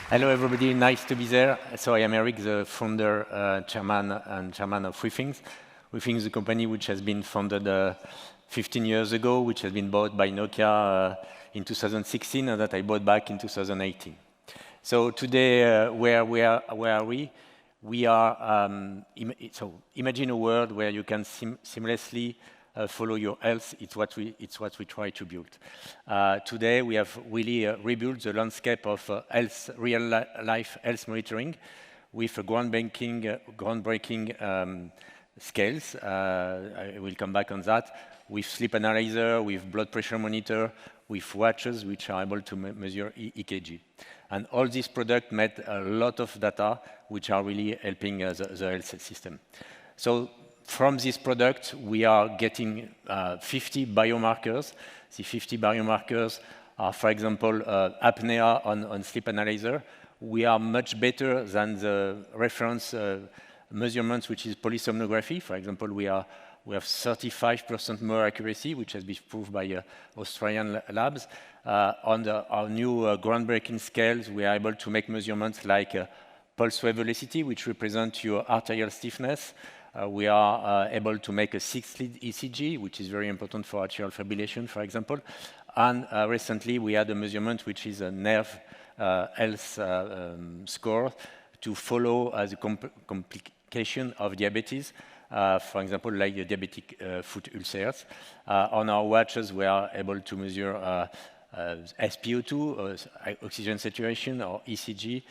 Hello, everybody. Nice to be there. So I am Eric, the founder, chairman of Withings. Withings is a company which has been founded 15 years ago, which has been bought by Nokia in 2016, and that I bought back in 2018. So today, where are we? We are, so imagine a world where you can seamlessly follow your health. It's what we try to build. Today, we have really rebuilt the landscape of real-life health monitoring with a groundbreaking scales. I will come back on that. With sleep analyzer, with blood pressure monitor, with watches which are able to measure EKG. And all these products made a lot of data which are really helping the health system. So from this product, we are getting 50 biomarkers. The 50 biomarkers are, for example, apnea on sleep analyzer. We are much better than the reference measurements, which is polysomnography. For example, we have 35% more accuracy, which has been proved by Australian labs. On our new groundbreaking scales, we are able to make measurements like pulse wave velocity, which represents your arterial stiffness. We are able to make a 6-lead ECG, which is very important for atrial fibrillation, for example. And recently, we had a measurement, which is a nerve health score to follow the complication of diabetes. For example, like the diabetic foot ulcers. On our watches, we are able to measure SpO2, oxygen saturation, or ECG.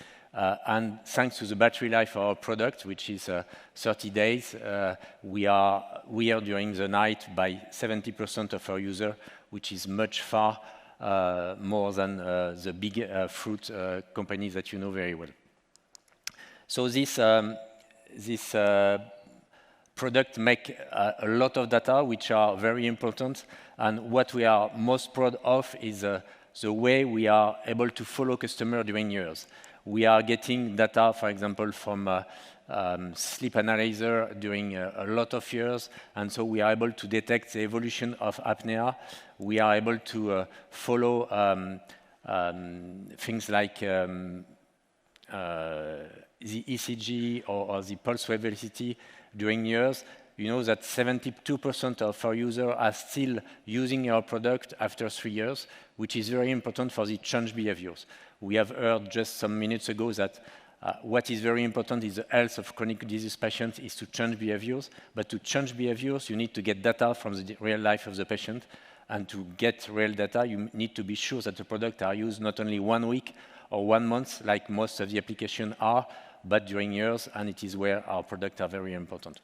And thanks to the battery life of our product, which is 30 days, we are during the night by 70% of our users, which is much far more than the big fruit companies that you know very well. So this product make a lot of data, which are very important. And what we are most proud of is the way we are able to follow customer during years. We are getting data, for example, from sleep analyzer during a lot of years. And so we are able to detect the evolution of apnea. We are able to follow things like the ECG or the pulse wave velocity during years. You know that 72% of our users are still using our product after 3 years, which is very important for the change behaviors. We have heard just some minutes ago that what is very important is the health of chronic disease patients is to change behaviors. But to change behaviors, you need to get data from the real life of the patient. And to get real data, you need to be sure that the products are used not only 1 week or 1 month, like most of the applications are, but during years, and it is where our products are very important.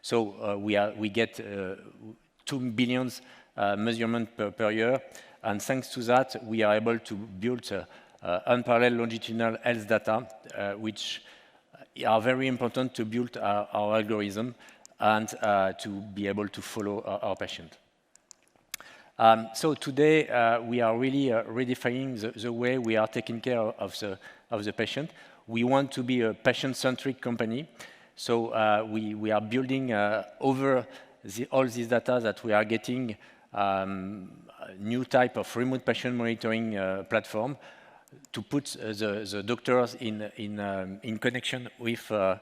So we get 2 billion measurements per year, and thanks to that, we are able to build unparalleled longitudinal health data, which are very important to build our algorithm and to be able to follow our patient. So today, we are really redefining the way we are taking care of the patient. We want to be a patient-centric company. So we are building over all this data that we are getting new type of remote patient monitoring platform to put the doctors in connection with the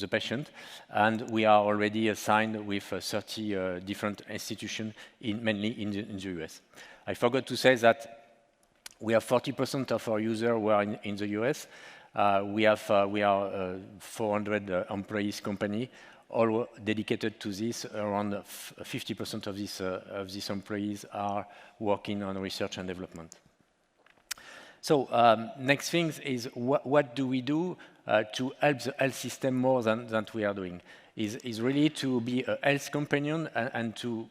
patient. And we are already assigned with 30 different institutions, mainly in the US. I forgot to say that we have 40% of our users who are in the US. We are a 400 employees company, all dedicated to this. Around 50% of these employees are working on research and development. So next thing is what do we do to help the health system more than we are doing? Is really to be a health companion and to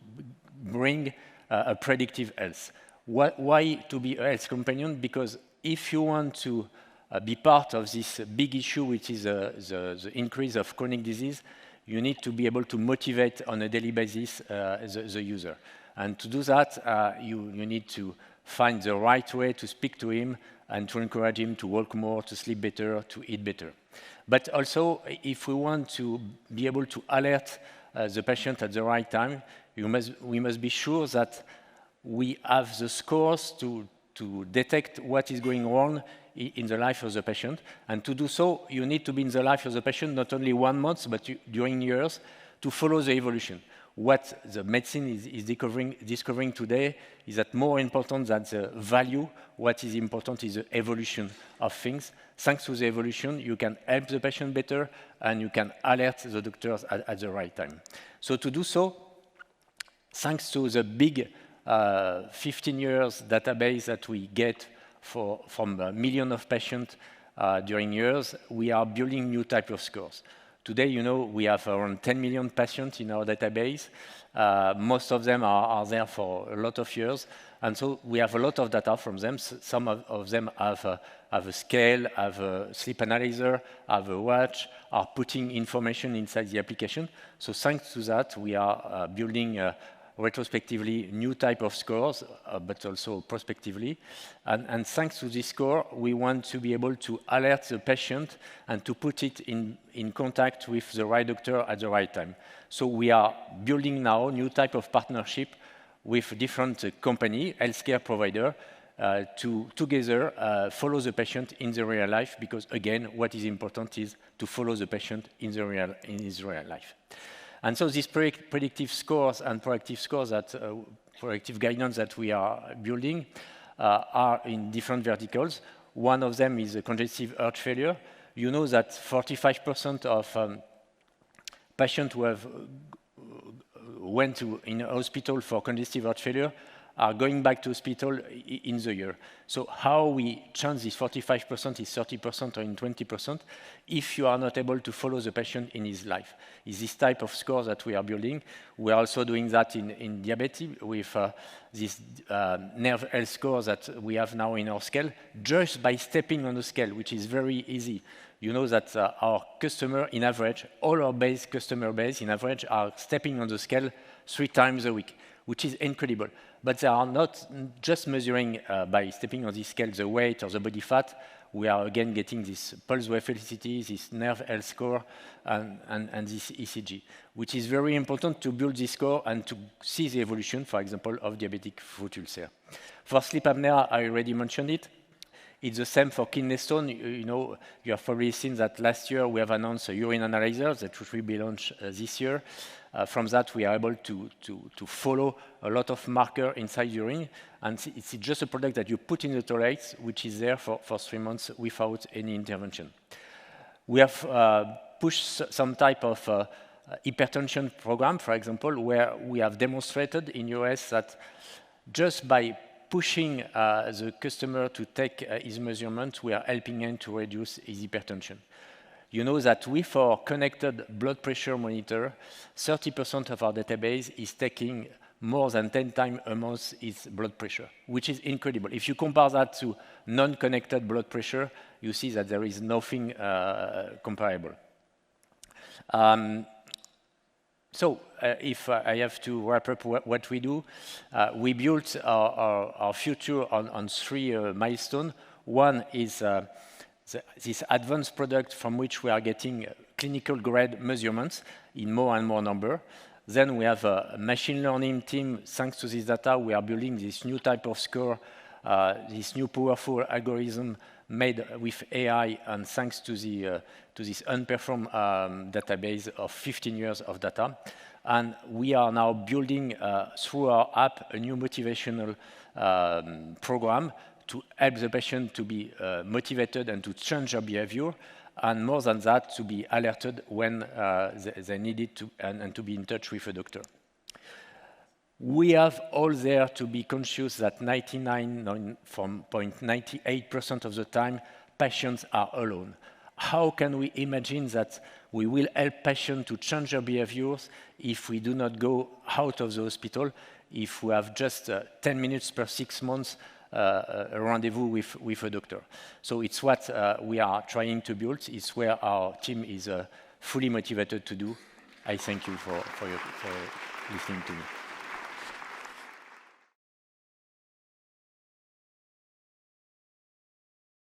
bring a predictive health. Why to be a health companion? Because if you want to be part of this big issue, which is the increase of chronic disease, you need to be able to motivate on a daily basis the user. And to do that, you need to find the right way to speak to him and to encourage him to work more, to sleep better, to eat better. But also, if we want to be able to alert the patient at the right time, we must be sure that we have the scores to to detect what is going wrong in the life of the patient. And to do so, you need to be in the life of the patient not only 1 month, but during years, to follow the evolution. What the medicine is discovering today is that more important than the value, what is important is the evolution of things. Thanks to the evolution, you can help the patient better, and you can alert the doctors at the right time. So to do so, thanks to the big 15 years database that we get from a million of patients during years, we are building new type of scores. Today, you know, we have around 10 million patients in our database. Most of them are there for a lot of years. And so we have a lot of data from them. Some of them have a scale, have a sleep analyzer, have a watch, are putting information inside the application. So thanks to that, we are building retrospectively new type of scores, but also prospectively. And thanks to this score, we want to be able to alert the patient and to put it in contact with the right doctor at the right time. So we are building now new type of partnership with different company, healthcare provider, to together follow the patient in the real life, because again, what is important is to follow the patient in his real life. And so these predictive scores and proactive scores that proactive guidance that we are building are in different verticals. One of them is congestive heart failure. You know that 45% of patients who have went in a hospital for congestive heart failure are going back to hospital in the year. So how we change this 45% is 30% or in 20% if you are not able to follow the patient in his life. Is this type of score that we are building. We are also doing that in diabetes with this nerve health score that we have now in our scale, just by stepping on the scale, which is very easy. You know that our customer, in average, all our customer base, in average, are stepping on the scale 3 times a week, which is incredible. But they are not just measuring by stepping on this scale the weight or the body fat. We are again getting this pulse wave velocity, this nerve health score, and this ECG, which is very important to build this score and to see the evolution, for example, of diabetic foot ulcer. For sleep apnea, I already mentioned it. It's the same for kidney stone. You know, you have probably seen that last year we have announced a urine analyzer that will be launched this year. From that, we are able to follow a lot of marker inside urine, and it's just a product that you put in the toilet, which is there for 3 months without any intervention. We have pushed some type of hypertension program, for example, where we have demonstrated in US that just by pushing the customer to take his measurement, we are helping him to reduce his hypertension. You know that with our connected blood pressure monitor, 30% of our database is taking more than 10 times a month its blood pressure, which is incredible. If you compare that to non-connected blood pressure, you see that there is nothing comparable. If I have to wrap up what we do, we built our future on 3 milestones. One is this advanced product from which we are getting clinical grade measurements in more and more number. Then we have a machine learning team. Thanks to this data, we are building this new type of score, this new powerful algorithm made with AI, and thanks to this unperformed database of 15 years of data. And we are now building through our app a new motivational program to help the patient to be motivated and to change their behavior, and more than that, to be alerted when they need it and to be in touch with a doctor. We have all there to be conscious that 99.98% of the time, patients are alone. How can we imagine that we will help patients to change their behaviors if we do not go out of the hospital, if we have just 10 minutes per 6 months a rendezvous with a doctor? So it's what we are trying to build. It's where our team is fully motivated to do. I thank you for listening to me.